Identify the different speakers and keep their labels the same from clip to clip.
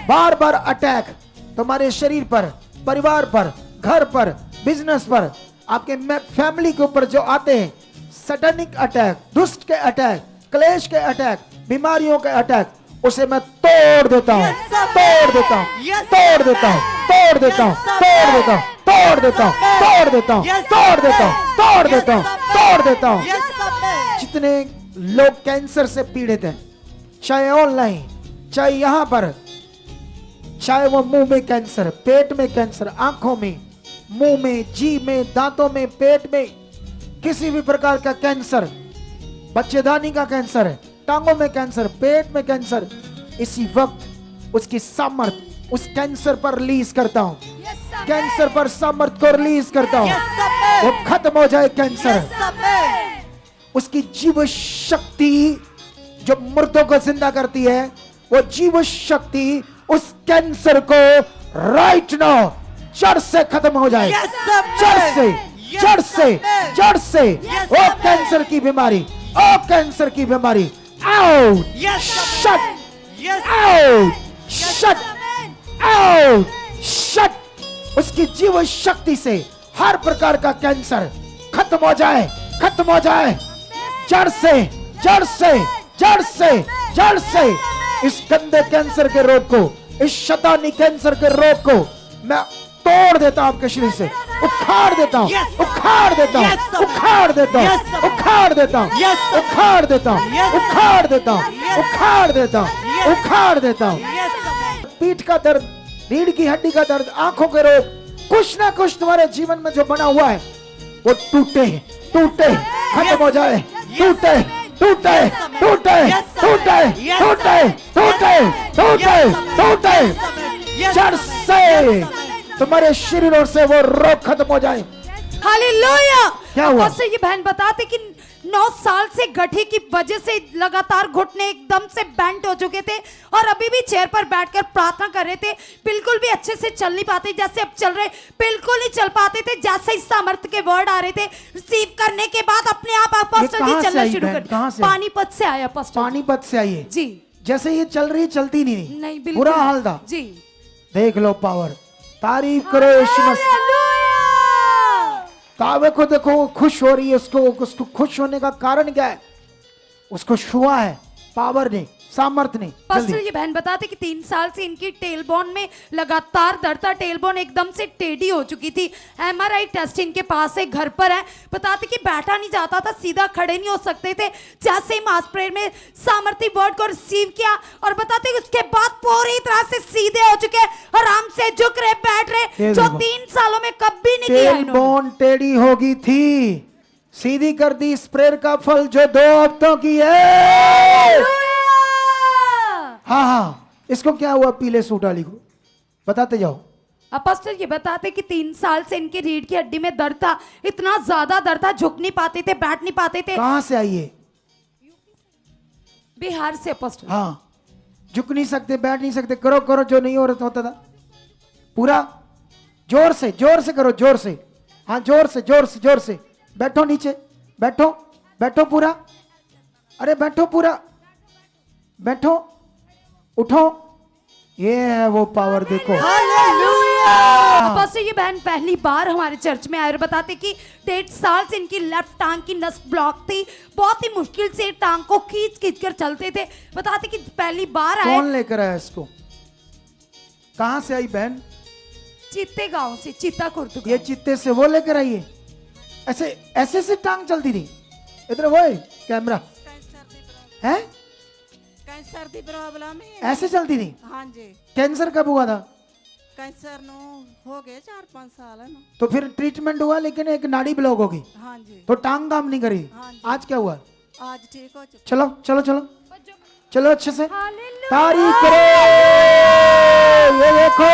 Speaker 1: बार बार attack तुम्हारे शरीर पर, परिवार पर, घर पर, बिजनेस पर, आपके फैमिली के ऊपर जो आते हैं, सैटेनिक अटैक, दुष्ट के अटैक, क्लेश के अटैक, बीमारियों के अटैक, उसे मैं तोड़ देता हूँ, तोड़ देता हूँ, तोड़ देता हूँ, तोड़ देता हूँ, तोड़ देता हूँ, तोड़ देता हूँ, तोड़ देता हूँ, तोड़ देता हूँ, तोड़ देता हूँ, तोड़ देता हूँ। जितने लोग कैंसर से पीड़ित हैं, चाहे ऑनलाइन, चाहे यहाँ पर, चाहे वो मुंह में कैंसर, पेट में कैंसर, आंखों में, मुंह में, जीभ में, दांतों में, पेट में, किसी भी प्रकार का कैंसर, बच्चेदानी का कैंसर है, टांगों में कैंसर, पेट में कैंसर, इसी वक्त उसकी सामर्थ उस कैंसर पर रिलीज करता हूं, कैंसर पर सामर्थ को रिलीज करता हूं, वो खत्म हो जाए कैंसर। उसकी जीव शक्ति जो मुर्दों को जिंदा करती है, वो जीव शक्ति उस कैंसर को राइट नाउ जड़ से खत्म हो जाए, जड़ से, जड़ से, जड़ से। ओ कैंसर की बीमारी, ओ कैंसर की बीमारी, out, shut, out, shut, out, shut. उसकी जीव शक्ति से हर प्रकार का कैंसर खत्म हो जाए, खत्म हो जाए, जड़ से, जड़ से, जड़ से, जड़ से। इस गंदे कैंसर के रोग को, इस शैतानी कैंसर के रोग को मैं तोड़ देता हूं, आपके शरीर से उखाड़ देता हूं, उखाड़ देता हूं, उखाड़ देता हूं, उखाड़ देता हूं, उखाड़ देता हूं, उखाड़ देता हूं, उखाड़ देता हूं, उखाड़ देता हूं। पीठ का दर्द, रीढ़ की हड्डी का दर्द, आंखों के रोग, कुछ ना कुछ तुम्हारे जीवन में जो बना हुआ है वो टूटे, टूटे, खत्म हो जाए, टूटे, टूटे, टूटे, टूटे, टूटे, टूटे, टूटे, टूटे, जड़ से तुम्हारे शरीरों से वो रोग खत्म हो जाए।
Speaker 2: हालेलुया।
Speaker 1: क्या हुआ?
Speaker 2: उससे ये बहन बताते कि 9 साल से गठे की वजह से लगातार घुटने एकदम से बेंट हो चुके थे और अभी भी चेयर पर बैठकर प्रार्थना कर रहे थे, बिल्कुल भी अच्छे से चल नहीं पाते, जैसे अब चल रहे बिल्कुल नहीं चल पाते थे। जैसे ही सामर्थ के वर्ड आ रहे थे, रिसीव करने के बाद अपने आप पास्टर जी चलना शुरू कर। पानीपत से आया पास्टर।
Speaker 1: पानीपत से आई है
Speaker 2: जी।
Speaker 1: जैसे ये चल रही, चलती नहीं,
Speaker 2: नहीं बिल्कुल
Speaker 1: बुरा हाल था
Speaker 2: जी।
Speaker 1: देख लो पावर, तारीफ करो यीशु मसीह। कावे को देखो खुश हो रही है, उसको खुश होने का कारण क्या है? उसको छुआ है पावर ने, सामर्थ ने।
Speaker 2: पास्टर ये बहन बताते कि 3 साल से इनकी टेलबोन में लगातार दर्द था, टेलबोन एकदम से टेढ़ी हो चुकी थी। एमआरआई टेस्ट इनके पास है, घर पर है। बताते कि बैठा नहीं जाता था, सीधा खड़े नहीं हो सकते थे। जैसे ही मास प्रेयर में सामर्थी वर्ड को रिसीव किया और बताते कि उसके बाद पूरी तरह से सीधे हो चुके, आराम से झुक रहे, बैठ रहे, जो 3 सालों में कभी नहीं किया।
Speaker 1: टेलबोन टेढ़ी होगी थी, सीधी कर दी। स्प्रेयर का फल जो 2 हफ्तों की है। हाँ हाँ, इसको क्या हुआ पीले सूट वाली को? बताते जाओ।
Speaker 2: पास्टर ये बताते कि 3 साल से इनकी रीढ़ की हड्डी में दर्द था, इतना ज्यादा दर्द था, झुक नहीं पाते थे, बैठ नहीं पाते थे।
Speaker 1: कहां से आई है?
Speaker 2: बिहार से पास्टर।
Speaker 1: हाँ, झुक नहीं सकते, बैठ नहीं सकते, करो करो जो नहीं हो रहा होता था। पूरा जोर से करो, जोर से। हाँ, जोर से, जोर से, जोर से। बैठो नीचे, बैठो, बैठो पूरा। अरे बैठो पूरा, बैठो, उठो। ये है वो पावर, देखो।
Speaker 2: पास्टर ये बहन पहली बार हमारे चर्च में आए और बताते कि 1.5 साल से इनकी लेफ्ट टांग की नस ब्लॉक थी, बहुत ही मुश्किल से टांग को खींच खींच कर चलते थे। बताते कि पहली बार आए।
Speaker 1: कौन लेकर आया इसको? कहां से आई बहन?
Speaker 2: चित्ते गांव से, चित्ता खुर्द।
Speaker 1: ये चित्ते से वो लेकर आई है। ऐसे ऐसे से टांग चलती थी। इधर वो कैमरा है,
Speaker 3: कैंसर दी प्रॉब्लम है।
Speaker 1: ऐसे चलती थी?
Speaker 3: हाँ जी।
Speaker 1: कैंसर कब हुआ था?
Speaker 3: कैंसर नो हो गए 4-5 साल है ना।
Speaker 1: तो फिर ट्रीटमेंट हुआ, लेकिन एक नाड़ी ब्लॉक होगी।
Speaker 3: हाँ जी।
Speaker 1: तो टांग काम नहीं करी।
Speaker 3: हाँ जी।
Speaker 1: आज क्या हुआ?
Speaker 3: आज ठीक हो चुका।
Speaker 1: चलो चलो चलो चलो, अच्छे से
Speaker 2: हालेलुया।
Speaker 1: तारीफ करो। ये देखो,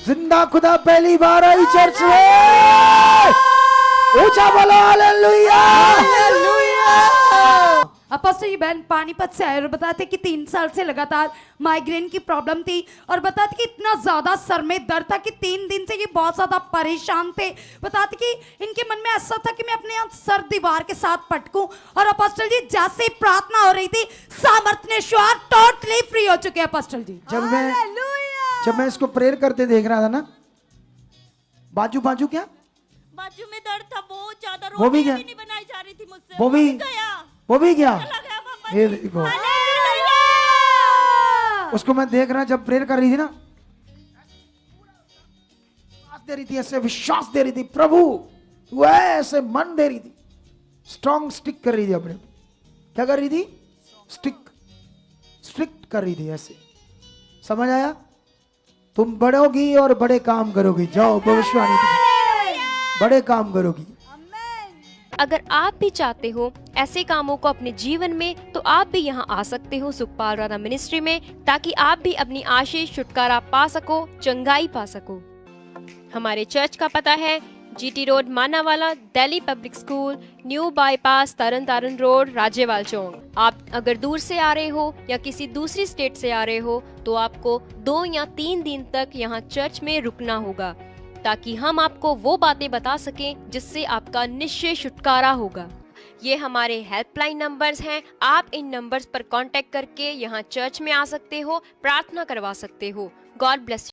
Speaker 1: जिंदा खुदा पहली बार आई चर्च में। ऊंचा बोलो हालेलुया।
Speaker 2: अपोस्टल जी बहन पानीपत से आए और बताते कि 3 साल से लगातार माइग्रेन की प्रॉब्लम थी और बताते कि इतना ज़्यादा सर में दर्द था कि 3 दिन से ये बहुत ज़्यादा परेशान थे। बताते कि इनके मन में ऐसा था कि मैं अपने यहाँ सर दीवार के साथ पटकूं और अपोस्टल जी जैसे ही प्रार्थना हो रही थी सामर्थ ने श्वार टोटली फ्री हो चुके हैं अपोस्टल जी।
Speaker 1: जब मैं इसको प्रेयर करते देख रहा था ना, बाजू क्या
Speaker 3: बाजू में दर्द था बहुत ज्यादा,
Speaker 1: वो भी
Speaker 3: रोटी
Speaker 1: क्या?
Speaker 3: नहीं बनाई जा रही थी मुझसे,
Speaker 1: वो भी क्या
Speaker 3: चला गया पापा
Speaker 1: ये
Speaker 3: जी।
Speaker 1: देखो,
Speaker 3: हालेलुया।
Speaker 1: उसको मैं देख रहा जब प्रेयर कर रही थी ना, विश्वास दे रही थी, ऐसे विश्वास दे रही थी, प्रभु तू है, ऐसे मन दे रही थी, स्ट्रॉन्ग स्टिक कर रही थी अपने, क्या कर रही थी, स्ट्रिक्ट कर रही थी ऐसे। समझ आया? तुम बढ़ोगी और बड़े काम करोगी। जाओ भविष्यवाणी, बड़े काम करोगी।
Speaker 4: अगर आप भी चाहते हो ऐसे कामों को अपने जीवन में, तो आप भी यहाँ आ सकते हो सुखपाल राणा मिनिस्ट्री में, ताकि आप भी अपनी आशीष छुटकारा पा सको, चंगाई पा सको। हमारे चर्च का पता है GT road Manawala, Delhi public school, new bypass, Tarn Taran road, Rajewal chowk. आप अगर दूर से आ रहे हो या किसी दूसरी स्टेट से आ रहे हो तो आपको 2 या 3 दिन तक यहाँ चर्च में रुकना होगा, ताकि हम आपको वो बातें बता सकें जिससे आपका निश्चय छुटकारा होगा। ये हमारे हेल्पलाइन नंबर्स हैं, आप इन नंबर्स पर कांटेक्ट करके यहाँ चर्च में आ सकते हो, प्रार्थना करवा सकते हो। God bless.